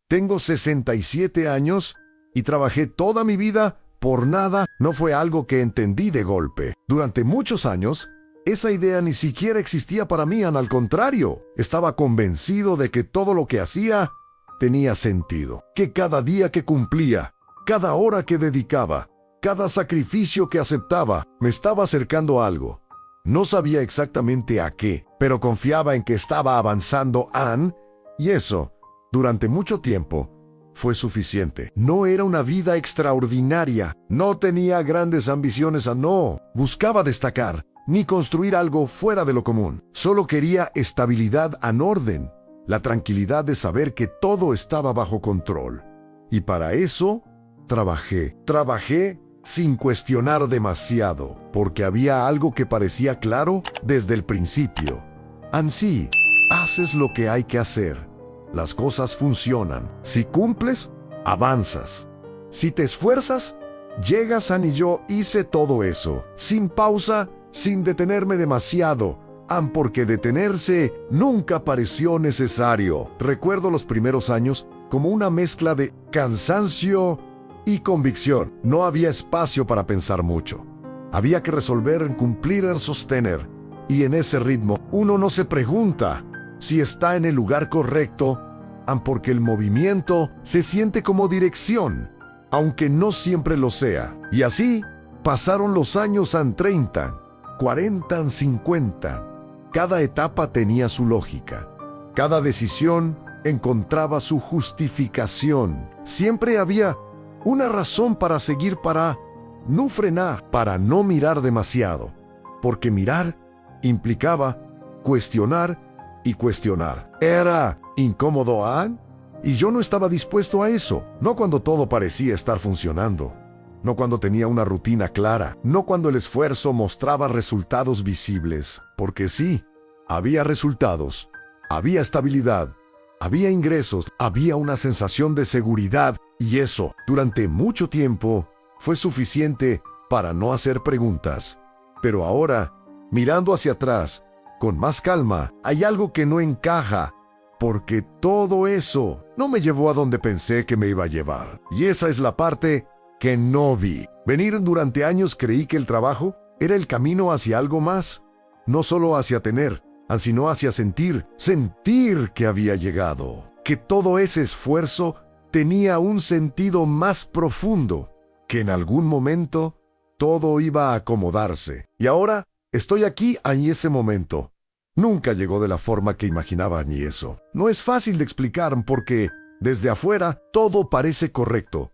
Tengo 67 años y trabajé toda mi vida por nada. No fue algo que entendí de golpe. Durante muchos años, esa idea ni siquiera existía para mí. Al contrario, estaba convencido de que todo lo que hacía tenía sentido. Que cada día que cumplía, cada hora que dedicaba, cada sacrificio que aceptaba, me estaba acercando a algo. No sabía exactamente a qué, pero confiaba en que estaba avanzando, y eso, durante mucho tiempo, fue suficiente. No era una vida extraordinaria, no tenía grandes ambiciones, no buscaba destacar, ni construir algo fuera de lo común. Solo quería estabilidad, orden, la tranquilidad de saber que todo estaba bajo control. Y para eso, trabajé sin cuestionar demasiado, porque había algo que parecía claro desde el principio. Ansí, haces lo que hay que hacer. Las cosas funcionan. Si cumples, avanzas. Si te esfuerzas, llegas. Y yo hice todo eso, sin pausa, sin detenerme demasiado. Porque detenerse nunca pareció necesario. Recuerdo los primeros años como una mezcla de cansancio y convicción. No había espacio para pensar mucho. Había que resolver, cumplir, sostener. Y en ese ritmo, uno no se pregunta si está en el lugar correcto, porque el movimiento se siente como dirección, aunque no siempre lo sea. Y así pasaron los años. 30, 40, 50. Cada etapa tenía su lógica. Cada decisión encontraba su justificación. Siempre había una razón para seguir, para no frenar, para no mirar demasiado. Porque mirar implicaba cuestionar y cuestionar. Era incómodo, y yo no estaba dispuesto a eso. No cuando todo parecía estar funcionando. No cuando tenía una rutina clara. No cuando el esfuerzo mostraba resultados visibles. Porque sí, había resultados. Había estabilidad. Había ingresos. Había una sensación de seguridad. Y eso, durante mucho tiempo, fue suficiente para no hacer preguntas. Pero ahora, mirando hacia atrás, con más calma, hay algo que no encaja, porque todo eso no me llevó a donde pensé que me iba a llevar. Y esa es la parte que no vi. Durante años creí que el trabajo era el camino hacia algo más, no solo hacia tener, sino hacia sentir que había llegado, que todo ese esfuerzo tenía un sentido más profundo, que en algún momento todo iba a acomodarse. Y ahora estoy aquí en ese momento. Nunca llegó de la forma que imaginaba ni eso. No es fácil de explicar porque desde afuera todo parece correcto.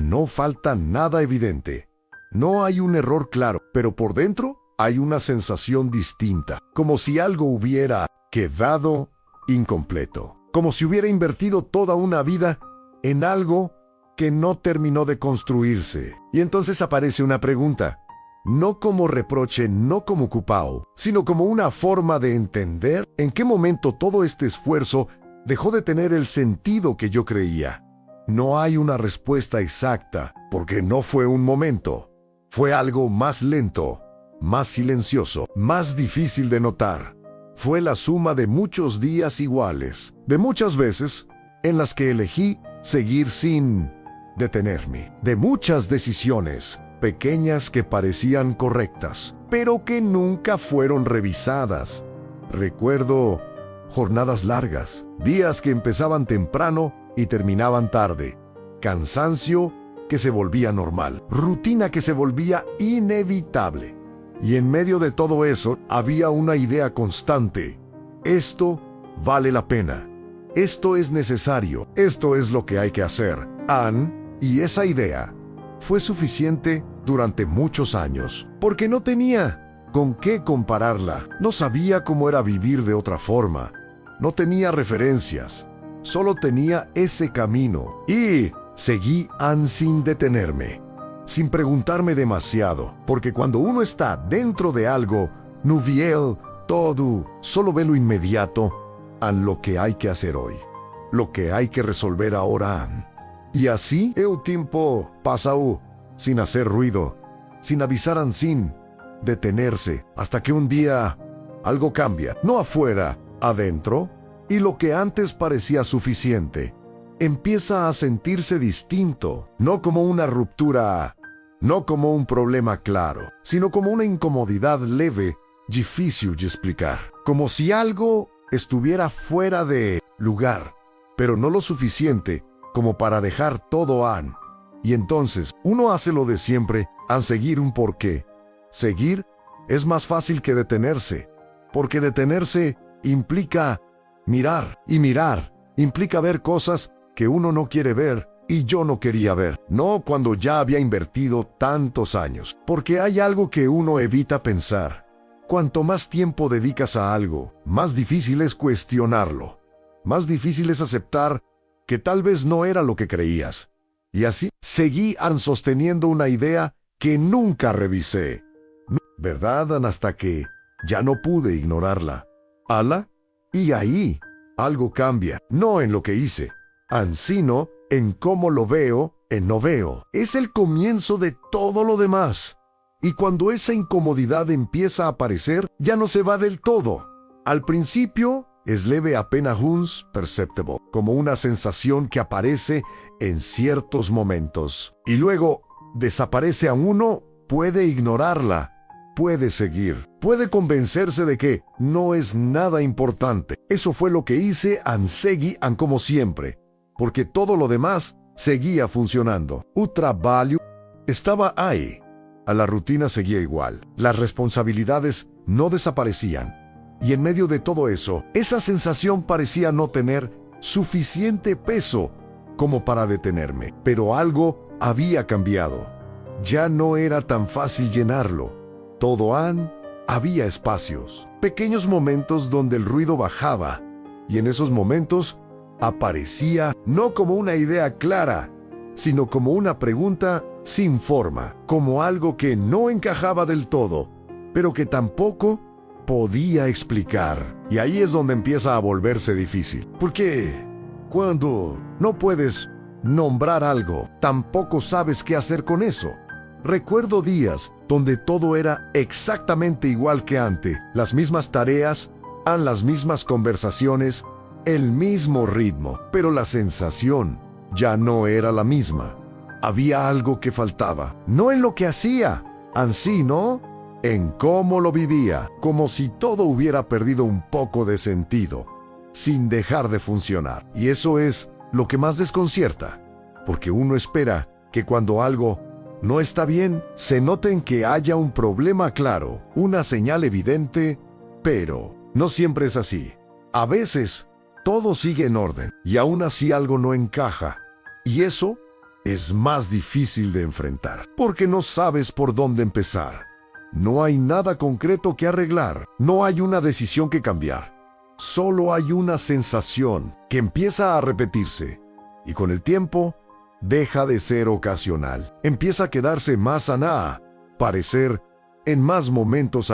No falta nada evidente. No hay un error claro, pero por dentro hay una sensación distinta, como si algo hubiera quedado incompleto, como si hubiera invertido toda una vida en algo que no terminó de construirse. Y entonces aparece una pregunta, no como reproche, no como culpao, sino como una forma de entender en qué momento todo este esfuerzo dejó de tener el sentido que yo creía. No hay una respuesta exacta, porque no fue un momento. Fue algo más lento, más silencioso, más difícil de notar. Fue la suma de muchos días iguales, de muchas veces en las que elegí seguir sin detenerme, de muchas decisiones pequeñas que parecían correctas, pero que nunca fueron revisadas. Recuerdo jornadas largas, días que empezaban temprano y terminaban tarde, cansancio que se volvía normal, rutina que se volvía inevitable. Y en medio de todo eso había una idea constante: esto vale la pena, esto es necesario, esto es lo que hay que hacer. Y esa idea fue suficiente durante muchos años, porque no tenía con qué compararla. No sabía cómo era vivir de otra forma. No tenía referencias. Solo tenía ese camino. Y seguí sin detenerme, sin preguntarme demasiado, porque cuando uno está dentro de algo, no ve todo, solo ve lo inmediato, lo que hay que hacer hoy, lo que hay que resolver ahora. Y así el tiempo pasó sin hacer ruido, sin avisar, sin detenerse, hasta que un día algo cambia, no afuera, adentro, y lo que antes parecía suficiente empieza a sentirse distinto, no como una ruptura, no como un problema claro, sino como una incomodidad leve, difícil de explicar, como si algo estuviera fuera de lugar, pero no lo suficiente como para dejar todo an. Y entonces, uno hace lo de siempre, an seguir un porqué. Seguir es más fácil que detenerse, porque detenerse implica mirar, y mirar implica ver cosas que uno no quiere ver y yo no quería ver, no cuando ya había invertido tantos años, porque hay algo que uno evita pensar. Cuanto más tiempo dedicas a algo, más difícil es cuestionarlo, más difícil es aceptar que tal vez no era lo que creías. Y así seguí sosteniendo una idea que nunca revisé, ¿verdad? Hasta que ya no pude ignorarla. ¿Ala? Y ahí algo cambia, no en lo que hice, sino en cómo lo veo, en no veo. Es el comienzo de todo lo demás. Y cuando esa incomodidad empieza a aparecer, ya no se va del todo. Al principio es leve, apenas perceptible, como una sensación que aparece en ciertos momentos. Y luego desaparece, a uno puede ignorarla, puede seguir, puede convencerse de que no es nada importante. Eso fue lo que hice, seguí como siempre, porque todo lo demás seguía funcionando. El trabajo estaba ahí. A la rutina seguía igual. Las responsabilidades no desaparecían. Y en medio de todo eso, esa sensación parecía no tener suficiente peso como para detenerme. Pero algo había cambiado. Ya no era tan fácil llenarlo. Todo había espacios, pequeños momentos donde el ruido bajaba. Y en esos momentos aparecía no como una idea clara, sino como una pregunta sin forma, como algo que no encajaba del todo, pero que tampoco podía explicar. Y ahí es donde empieza a volverse difícil. Porque cuando no puedes nombrar algo, tampoco sabes qué hacer con eso. Recuerdo días donde todo era exactamente igual que antes, las mismas tareas, las mismas conversaciones, el mismo ritmo, pero la sensación ya no era la misma. Había algo que faltaba, no en lo que hacía, sino en cómo lo vivía, como si todo hubiera perdido un poco de sentido, sin dejar de funcionar. Y eso es lo que más desconcierta, porque uno espera que cuando algo no está bien, se note en que haya un problema claro, una señal evidente, pero no siempre es así. A veces, todo sigue en orden, y aún así algo no encaja. Y eso es más difícil de enfrentar, porque no sabes por dónde empezar. No hay nada concreto que arreglar, no hay una decisión que cambiar. Solo hay una sensación que empieza a repetirse, y con el tiempo deja de ser ocasional. Empieza a quedarse más parecer en más momentos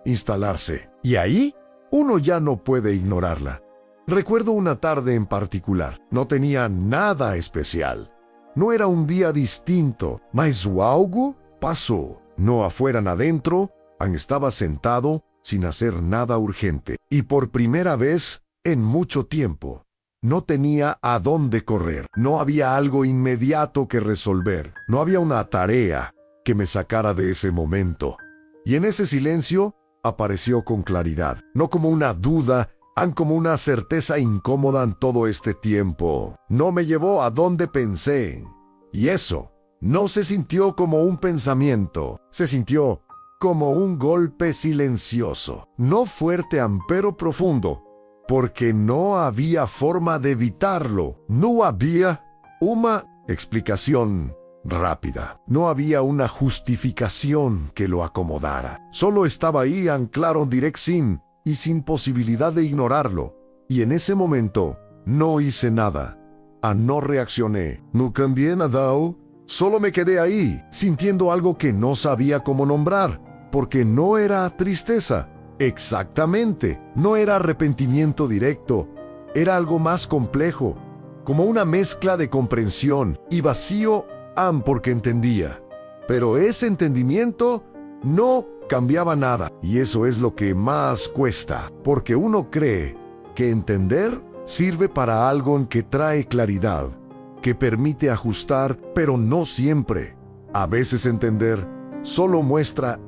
instalarse. Y ahí, uno ya no puede ignorarla. Recuerdo una tarde en particular. No tenía nada especial. No era un día distinto, mas algo pasó. No afuera ni adentro, estaba sentado sin hacer nada urgente. Y por primera vez en mucho tiempo, no tenía a dónde correr. No había algo inmediato que resolver. No había una tarea que me sacara de ese momento. Y en ese silencio apareció con claridad, no como una duda, como una certeza incómoda en todo este tiempo. No me llevó a donde pensé. Y eso no se sintió como un pensamiento, se sintió como un golpe silencioso, no fuerte, pero profundo, porque no había forma de evitarlo. No había una explicación rápida. No había una justificación que lo acomodara. Solo estaba ahí, claro, sin y sin posibilidad de ignorarlo. Y en ese momento no hice nada. No reaccioné. No cambié nada. Solo me quedé ahí, sintiendo algo que no sabía cómo nombrar, porque no era tristeza. Exactamente, no era arrepentimiento directo, era algo más complejo, como una mezcla de comprensión y vacío, porque entendía. Pero ese entendimiento no cambiaba nada, y eso es lo que más cuesta, porque uno cree que entender Sirve para algo en que trae claridad, que permite ajustar, pero no siempre. A veces entender solo muestra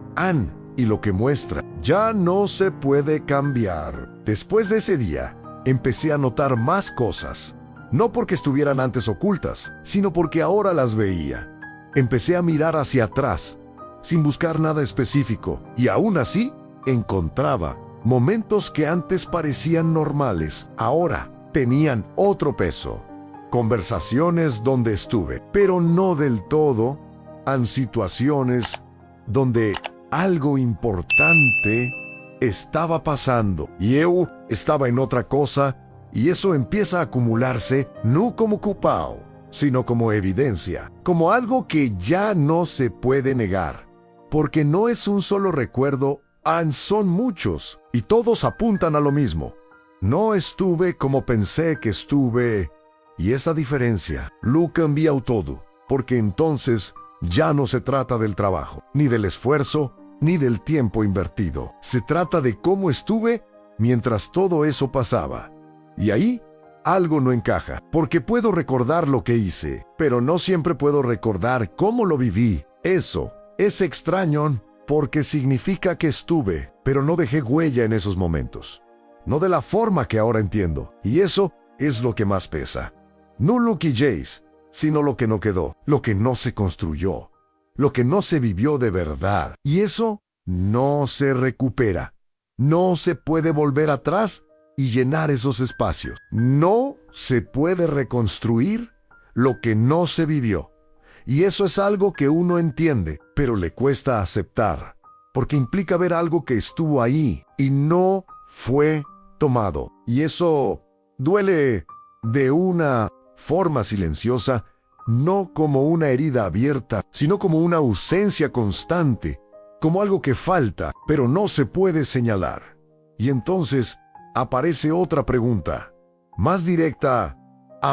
y lo que muestra ya no se puede cambiar. Después de ese día, empecé a notar más cosas. No porque estuvieran antes ocultas, sino porque ahora las veía. Empecé a mirar hacia atrás, sin buscar nada específico, y aún así, encontraba momentos que antes parecían normales, ahora tenían otro peso. Conversaciones donde estuve, pero no del todo, en situaciones donde algo importante estaba pasando, y yo estaba en otra cosa, y eso empieza a acumularse no como culpado, sino como evidencia, como algo que ya no se puede negar. Porque no es un solo recuerdo, son muchos, y todos apuntan a lo mismo. No estuve como pensé que estuve, y esa diferencia lo cambia todo, porque entonces ya no se trata del trabajo, ni del esfuerzo, ni del tiempo invertido. Se trata de cómo estuve mientras todo eso pasaba. Y ahí algo no encaja, porque puedo recordar lo que hice, pero no siempre puedo recordar cómo lo viví. Eso es extraño, porque significa que estuve, pero no dejé huella en esos momentos. No de la forma que ahora entiendo, y eso es lo que más pesa. No lo que hice, sino lo que no quedó, lo que no se construyó, lo que no se vivió de verdad. Y eso no se recupera. No se puede volver atrás y llenar esos espacios. No se puede reconstruir lo que no se vivió. Y eso es algo que uno entiende, pero le cuesta aceptar, porque implica ver algo que estuvo ahí y no fue tomado. Y eso duele de una forma silenciosa, no como una herida abierta, sino como una ausencia constante, como algo que falta, pero no se puede señalar. Y entonces aparece otra pregunta, más directa,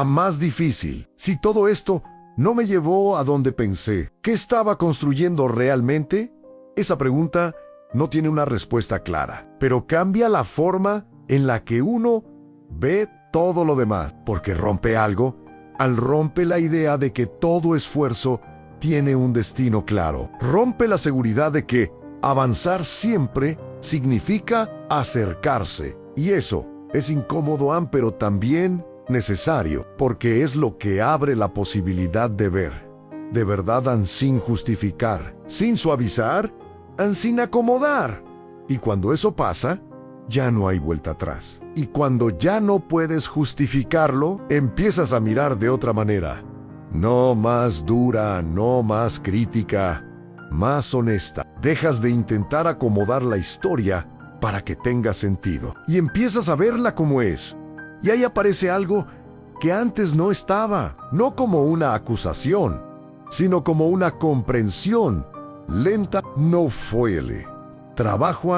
más difícil. Si todo esto no me llevó a donde pensé, ¿qué estaba construyendo realmente? Esa pregunta no tiene una respuesta clara, pero cambia la forma en la que uno ve todo lo demás, porque rompe algo, rompe la idea de que todo esfuerzo tiene un destino claro. Rompe la seguridad de que avanzar siempre significa acercarse. Y eso es incómodo, pero también necesario, porque es lo que abre la posibilidad de ver, de verdad, sin justificar, sin suavizar, sin acomodar. Y cuando eso pasa, ya no hay vuelta atrás. Y cuando ya no puedes justificarlo, empiezas a mirar de otra manera. No más dura, no más crítica, más honesta. Dejas de intentar acomodar la historia para que tenga sentido. Y empiezas a verla como es. Y ahí aparece algo que antes no estaba, no como una acusación, sino como una comprensión lenta. No fue el trabajo,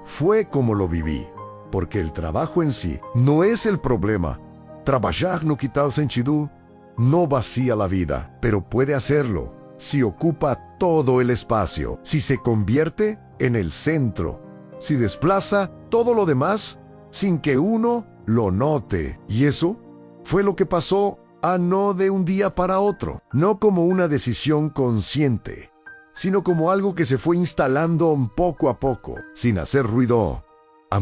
fue como lo viví, porque el trabajo en sí no es el problema. Trabajar no quita el sentido, no vacía la vida, pero puede hacerlo si ocupa todo el espacio, si se convierte en el centro, si desplaza todo lo demás sin que uno lo note. Y eso fue lo que pasó, no de un día para otro, no como una decisión consciente, sino como algo que se fue instalando poco a poco, sin hacer ruido.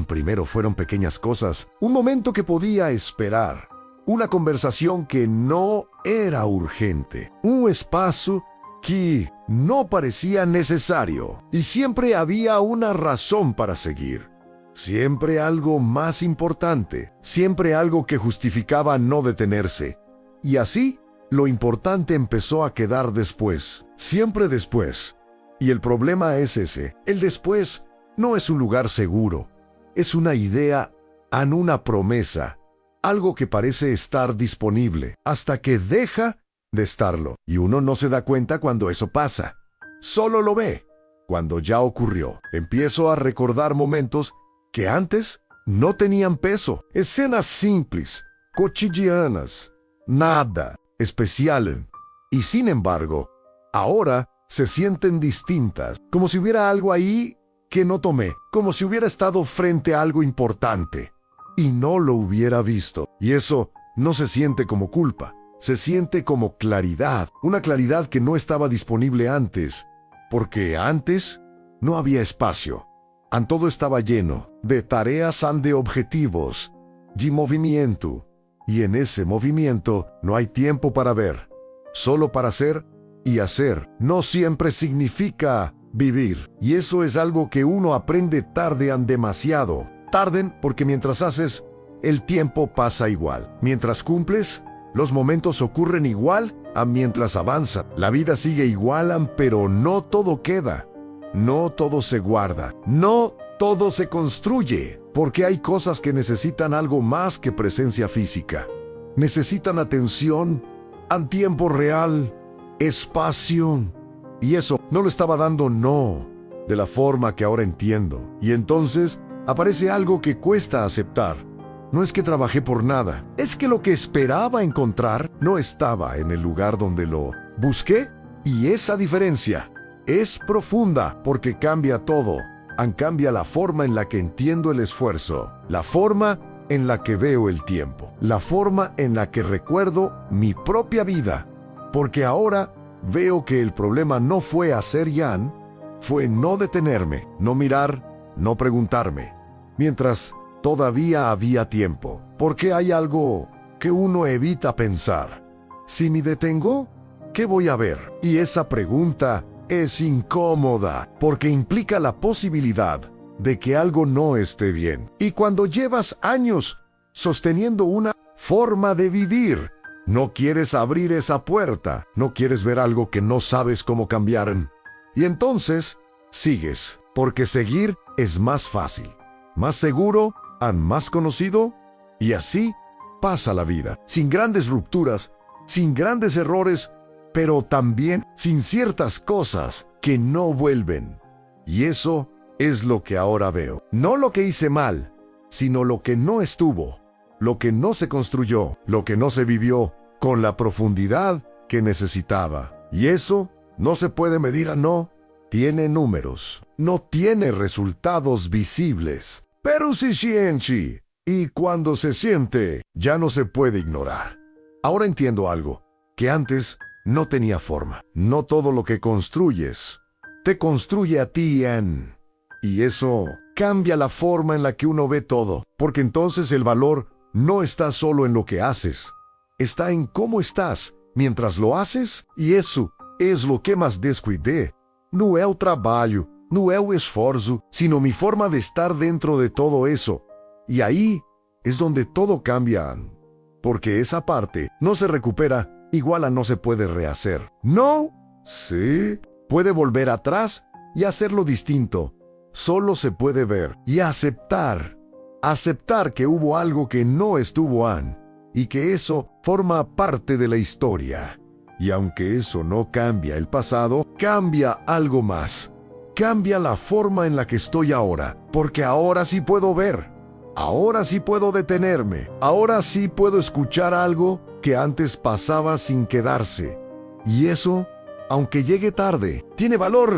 Primero fueron pequeñas cosas, un momento que podía esperar, una conversación que no era urgente, un espacio que no parecía necesario, y siempre había una razón para seguir. Siempre algo más importante, siempre algo que justificaba no detenerse. Y así, lo importante empezó a quedar después, siempre después. Y el problema es ese, el después no es un lugar seguro, es una idea, una promesa, algo que parece estar disponible, hasta que deja de estarlo. Y uno no se da cuenta cuando eso pasa, solo lo ve cuando ya ocurrió. Empiezo a recordar momentos que antes no tenían peso, escenas simples, cotidianas, nada especial, y sin embargo, ahora se sienten distintas, como si hubiera algo ahí que no tomé, como si hubiera estado frente a algo importante. y no lo hubiera visto. Y eso no se siente como culpa, se siente como claridad, una claridad que no estaba disponible antes, porque antes no había espacio. Todo estaba lleno de tareas de objetivos, de movimiento, y en ese movimiento no hay tiempo para ver, solo para hacer, y hacer no siempre significa vivir. Y eso es algo que uno aprende tarde demasiado. Tarden porque mientras haces, el tiempo pasa igual. Mientras cumples, los momentos ocurren igual a mientras avanza. La vida sigue igual, pero no todo queda. No todo se guarda. No todo se construye. Porque hay cosas que necesitan algo más que presencia física. Necesitan atención, en tiempo real, espacio. Y eso no lo estaba dando, no, de la forma que ahora entiendo. Y entonces aparece algo que cuesta aceptar. No es que trabajé por nada, es que lo que esperaba encontrar no estaba en el lugar donde lo busqué. Y esa diferencia es profunda porque cambia todo. Cambia la forma en la que entiendo el esfuerzo, la forma en la que veo el tiempo, la forma en la que recuerdo mi propia vida. Porque ahora veo que el problema no fue hacer Yan, fue no detenerme, no mirar, no preguntarme, mientras todavía había tiempo. Porque hay algo que uno evita pensar. Si me detengo, ¿qué voy a ver? Y esa pregunta es incómoda, porque implica la posibilidad de que algo no esté bien. Y cuando llevas años sosteniendo una forma de vivir, no quieres abrir esa puerta, no quieres ver algo que no sabes cómo cambiar. Y entonces, sigues, porque seguir es más fácil, más seguro, más conocido, y así pasa la vida, sin grandes rupturas, sin grandes errores, pero también sin ciertas cosas que no vuelven. Y eso es lo que ahora veo. No lo que hice mal, sino lo que no estuvo, lo que no se construyó, lo que no se vivió con la profundidad que necesitaba. Y eso no se puede medir, no tiene números, no tiene resultados visibles, pero se siente. Y cuando se siente, ya no se puede ignorar. Ahora entiendo algo, que antes no tenía forma. No todo lo que construyes te construye a ti, y eso cambia la forma en la que uno ve todo, porque entonces el valor no está solo en lo que haces, está en cómo estás mientras lo haces, y eso es lo que más descuidé. No es el trabajo, no es el esfuerzo, sino mi forma de estar dentro de todo eso. Y ahí es donde todo cambia, porque esa parte no se recupera. Igual a no se puede rehacer. No, sí, puede volver atrás y hacerlo distinto. Solo se puede ver y aceptar. Aceptar que hubo algo que no estuvo y que eso forma parte de la historia. Y aunque eso no cambia el pasado, cambia algo más. Cambia la forma en la que estoy ahora, porque ahora sí puedo ver. Ahora sí puedo detenerme. Ahora sí puedo escuchar algo que antes pasaba sin quedarse. Y eso, aunque llegue tarde, tiene valor,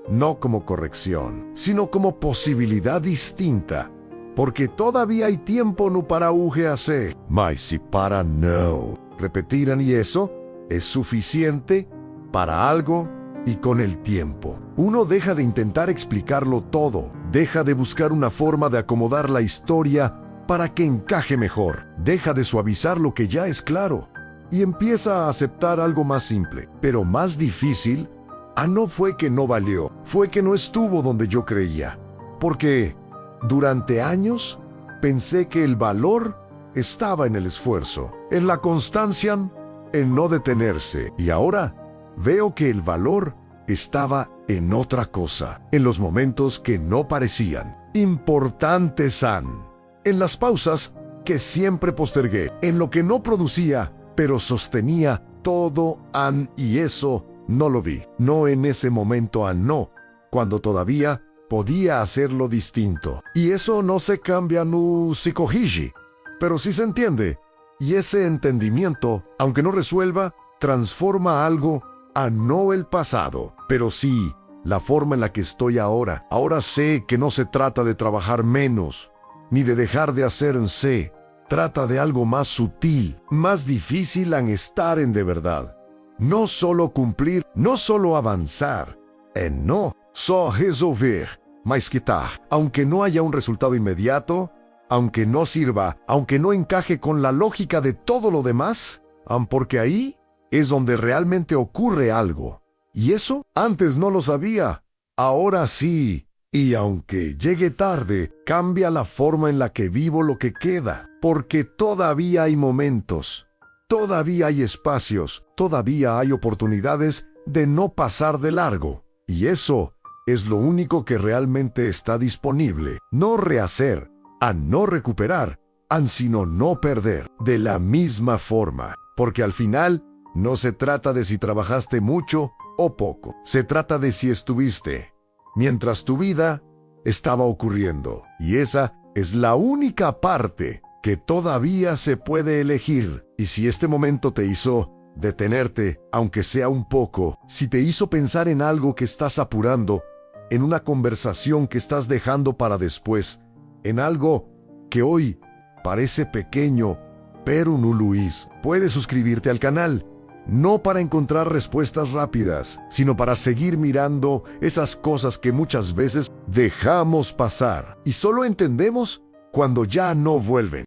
no como corrección, sino como posibilidad distinta. Porque todavía hay tiempo no para hacer, mas si para no repetirán, y eso es suficiente para algo. Y con el tiempo, uno deja de intentar explicarlo todo, deja de buscar una forma de acomodar la historia para que encaje mejor, deja de suavizar lo que ya es claro y empieza a aceptar algo más simple, pero más difícil. No fue que no valió, fue que no estuvo donde yo creía, porque durante años pensé que el valor estaba en el esfuerzo, en la constancia, en no detenerse, y ahora veo que el valor estaba en otra cosa, en los momentos que no parecían importantes, en las pausas que siempre postergué, en lo que no producía, pero sostenía todo, y eso no lo vi, no en ese momento, no, cuando todavía podía hacerlo distinto. Y eso no se cambia, no se corrige, pero sí se entiende, y ese entendimiento, aunque no resuelva, transforma algo no el pasado, pero sí la forma en la que estoy ahora. Ahora sé que no se trata de trabajar menos, ni de dejar de hacer en se trata de algo más sutil, más difícil en estar en de verdad. No solo cumplir, no solo avanzar, no só resolver, mas que tá, aunque no haya un resultado inmediato, aunque no sirva, aunque no encaje con la lógica de todo lo demás, porque ahí es donde realmente ocurre algo. Y eso antes no lo sabía, ahora sí. Y aunque llegue tarde, cambia la forma en la que vivo lo que queda, porque todavía hay momentos, todavía hay espacios, todavía hay oportunidades de no pasar de largo. Y eso es lo único que realmente está disponible. No rehacer, no recuperar, sino no perder, de la misma forma. Porque al final, no se trata de si trabajaste mucho o poco. Se trata de si estuviste mientras tu vida estaba ocurriendo. Y esa es la única parte que todavía se puede elegir. Y si este momento te hizo detenerte, aunque sea un poco, si te hizo pensar en algo que estás apurando, en una conversación que estás dejando para después, en algo que hoy parece pequeño, pero no lo es, puedes suscribirte al canal. No para encontrar respuestas rápidas, sino para seguir mirando esas cosas que muchas veces dejamos pasar y solo entendemos cuando ya no vuelven.